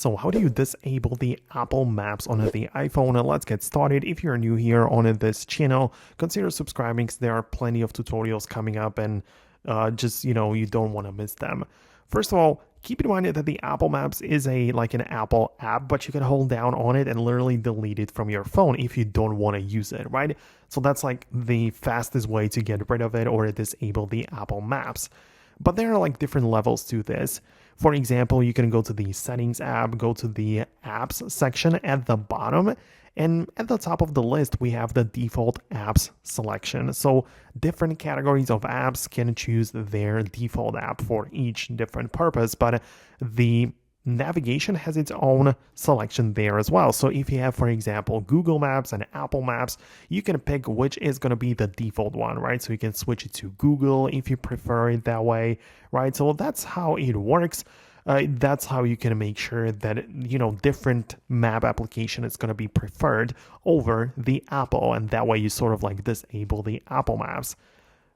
So how do you disable the Apple Maps on the iPhone? And let's get started. If you're new here on this channel, consider subscribing because there are plenty of tutorials coming up and you don't want to miss them. First of all, keep in mind that the Apple Maps is like an Apple app, but you can hold down on it and literally delete it from your phone if you don't want to use it, right? So that's like the fastest way to get rid of it or disable the Apple Maps. But there are like different levels to this. For example, you can go to the settings app, go to the apps section at the bottom, and at the top of the list, we have the default apps selection. So different categories of apps can choose their default app for each different purpose, but the navigation has its own selection there as well. So if you have, for example, Google Maps and Apple Maps, you can pick which is going to be the default one, right? So you can switch it to Google if you prefer it that way, right? So that's how it works. That's how you can make sure that, different map application is going to be preferred over the Apple. And that way you sort of like disable the Apple Maps.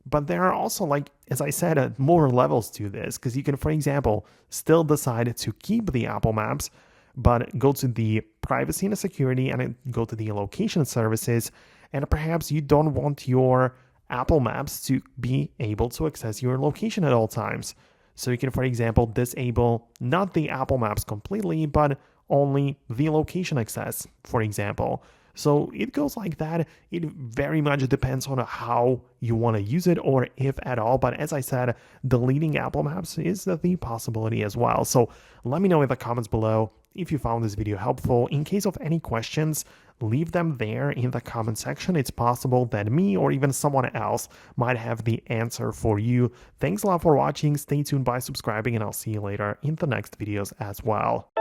But there are also, like, as I said, more levels to this, because you can, for example, still decide to keep the Apple Maps, but go to the privacy and security and go to the location services. And perhaps you don't want your Apple Maps to be able to access your location at all times. So you can, for example, disable not the Apple Maps completely, but only the location access, for example. So it goes like that. It very much depends on how you want to use it or if at all. But as I said, deleting Apple Maps is the possibility as well. So let me know in the comments below if you found this video helpful. In case of any questions, leave them there in the comment section. It's possible that me or even someone else might have the answer for you. Thanks a lot for watching. Stay tuned by subscribing, and I'll see you later in the next videos as well.